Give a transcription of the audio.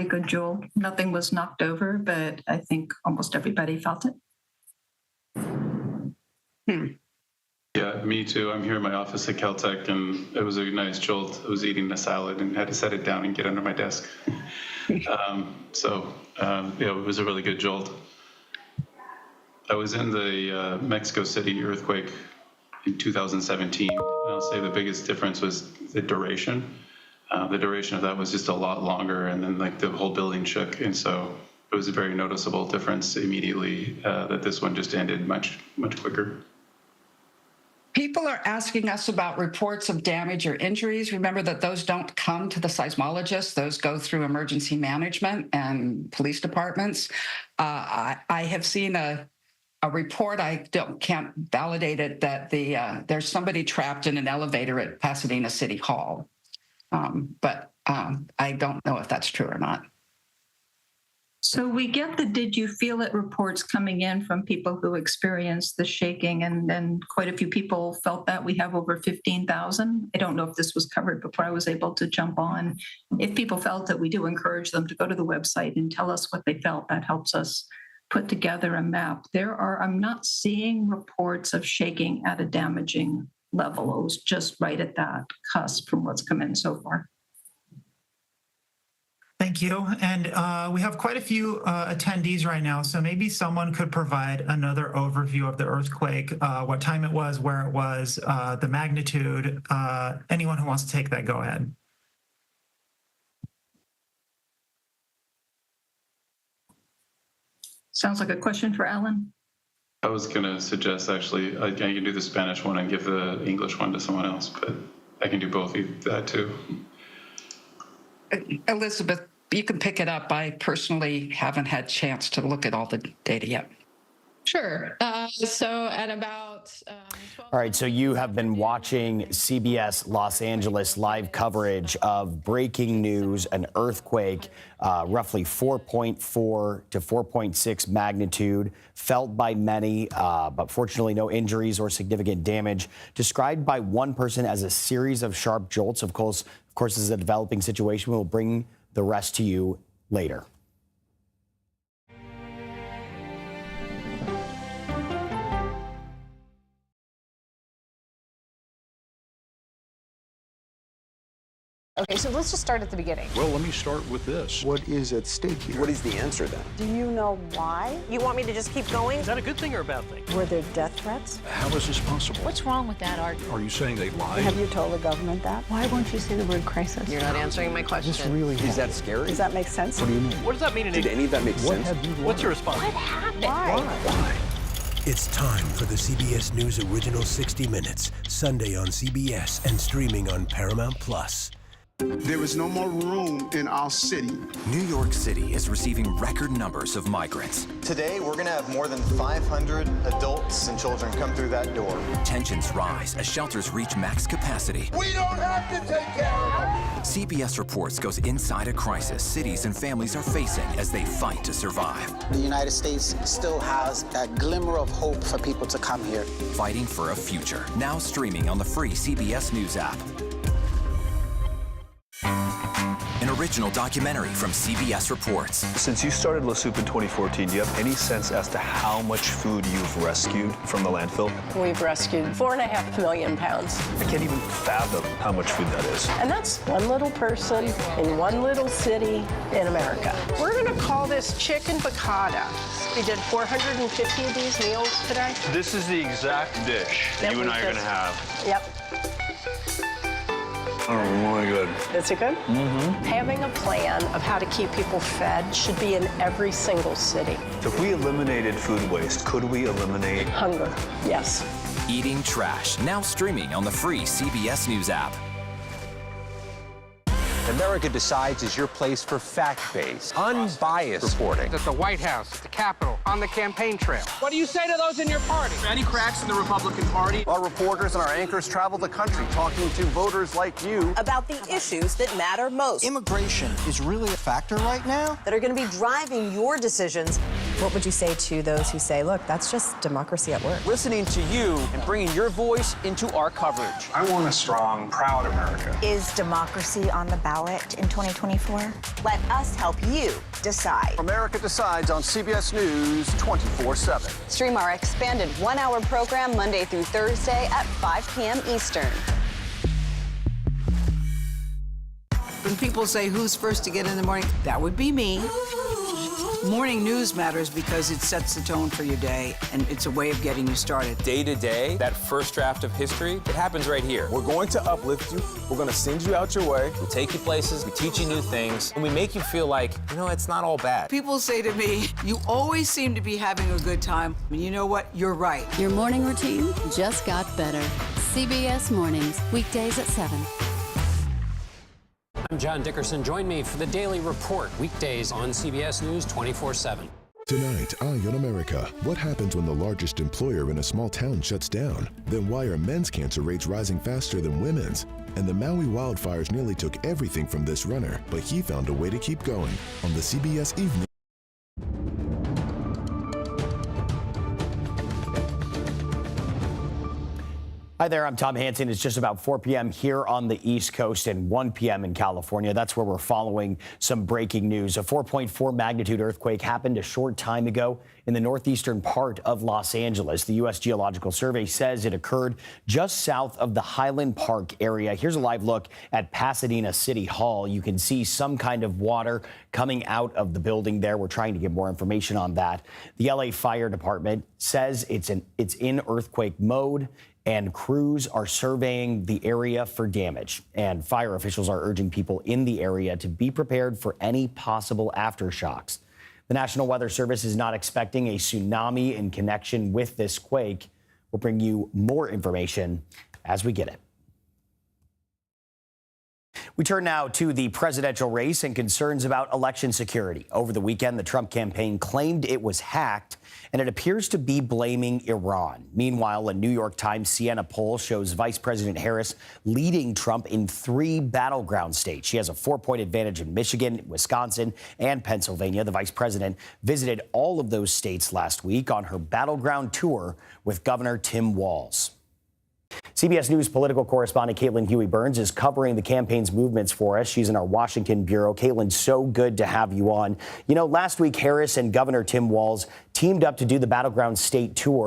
good, Joel. Nothing was knocked over, but I think almost everybody felt it. Yeah, me too. I'm here in my office at Caltech, and it was a nice jolt. I was eating a salad and had to set it down and get under my desk. Yeah, it was a really good jolt. I was in the Mexico City earthquake in 2017, and I'll say the biggest difference was the duration. The duration of that was just a lot longer, and then like the whole building shook, and so it was a very noticeable difference immediately that this one just ended much quicker. People are asking us about reports of damage or injuries. Remember that those don't come to the seismologists. Those go through emergency management and police departments. I have seen a report, I can't validate it, that there's somebody trapped in an elevator at Pasadena City Hall. But I don't know if that's true or not. So we get the "did you feel it" reports coming in from people who experienced the shaking, and then quite a few people felt that. We have over 15,000. I don't know if this was covered before I was able to jump on. If people felt it, we do encourage them to go to the website and tell us what they felt. That helps us put together a map. I'm not seeing reports of shaking at a damaging level. It was just right at that cusp from what's come in so far. Thank you. And we have quite a few attendees right now, so maybe someone could provide another overview of the earthquake, what time it was, where it was, the magnitude. Anyone who wants to take that, go ahead. Sounds like a question for Alan. I was going to suggest, actually, I can do the Spanish one and give the English one to someone else, but I can do both of that too. Elizabeth, you can pick it up. I personally haven't had a chance to look at all the data yet. Sure. So at about 12. All right, so you have been watching CBS Los Angeles live coverage of breaking news, an earthquake, roughly 4.4 to 4.6 magnitude, felt by many, but fortunately no injuries or significant damage. Described by one person as a series of sharp jolts. Of course, this is a developing situation. We'll bring the rest to you later. Okay, so let's just start at the beginning. Well, let me start with this. What is at stake here? What is the answer then? Do you know why? You want me to just keep going? Is that a good thing or a bad thing? Were there death threats? How is this possible? What's wrong with that argument? Are you saying they lied? Have you told the government that? Why won't you say the word crisis? You're not answering my question. This really is that scary? Does that make sense? What do you mean? What does that mean in Did any of that make sense? What's your response? What happened? Why? It's time for the CBS News Original 60 Minutes, Sunday on CBS and streaming on Paramount Plus. There is no more room in our city. New York City is receiving record numbers of migrants. Today, we're going to have more than 500 adults and children come through that door. Tensions rise as shelters reach max capacity. We don't have to take care of them. CBS Reports goes inside a crisis cities and families are facing as they fight to survive. The United States still has a glimmer of hope for people to come here. Fighting for a future. Now streaming on the free CBS News app. An original documentary from CBS Reports. Since you started La Soup in 2014, do you have any sense as to how much food you've rescued from the landfill? We've rescued 4.5 million pounds. I can't even fathom how much food that is. And that's one little person in one little city in America. We're going to call this chicken piccata. We did 450 of these meals today. This is the exact dish that you and I are going to have. Yep. Oh, really good. Is it good? Mm-hmm. Having a plan of how to keep people fed should be in every single city. If we eliminated food waste, could we eliminate hunger? Yes. Eating Trash, now streaming on the free CBS News app. America Decides is your place for fact-based, unbiased reporting. At the White House, at the Capitol, on the campaign trail. What do you say to those in your party? Any cracks in the Republican Party? Our reporters and our anchors travel the country talking to voters like you about the issues that matter most. Immigration is really a factor right now that are going to be driving your decisions What would you say to those who say, look, that's just democracy at work? Listening to you and bringing your voice into our coverage. I want a strong, proud America. Is democracy on the ballot in 2024? Let us help you decide. America Decides on CBS News 24/7. Stream our expanded one-hour program Monday through Thursday at 5 p.m. Eastern. When people say who's first to get in the morning, that would be me. Morning news matters because it sets the tone for your day, and it's a way of getting you started. Day to day, that first draft of history, it happens right here. We're going to uplift you. We're going to send you out your way. We'll take you places. We teach you new things. And we make you feel like, it's not all bad. People say to me, you always seem to be having a good time. And you know what? You're right. Your morning routine just got better. CBS Mornings, weekdays at 7. I'm John Dickerson. Join me for the Daily Report, weekdays on CBS News 24/7. Tonight, Eye on America. What happens when the largest employer in a small town shuts down? Then why are men's cancer rates rising faster than women's? And the Maui wildfires nearly took everything from this runner, but he found a way to keep going on the CBS Evening. Hi there, I'm Tom Hansen. It's just about 4 p.m. here on the East Coast and 1 p.m. in California. That's where we're following some breaking news. A 4.4 magnitude earthquake happened a short time ago in the northeastern part of Los Angeles. The U.S. Geological Survey says it occurred just south of the Highland Park area. Here's a live look at Pasadena City Hall. You can see some kind of water coming out of the building there. We're trying to get more information on that. The LA Fire Department says it's in earthquake mode, and crews are surveying the area for damage. And fire officials are urging people in the area to be prepared for any possible aftershocks. The National Weather Service is not expecting a tsunami in connection with this quake. We'll bring you more information as we get it. We turn now to the presidential race and concerns about election security. Over the weekend, the Trump campaign claimed it was hacked, and it appears to be blaming Iran. Meanwhile, a New York Times Siena poll shows Vice President Harris leading Trump in 3 battleground states. She has a 4-point advantage in Michigan, Wisconsin, and Pennsylvania. The vice president visited all of those states last week on her battleground tour with Governor Tim Walz. CBS News political correspondent Caitlin Huey-Burns is covering the campaign's movements for us. She's in our Washington bureau. Caitlin, so good to have you on. Last week, Harris and Governor Tim Walz teamed up to do the battleground state tour.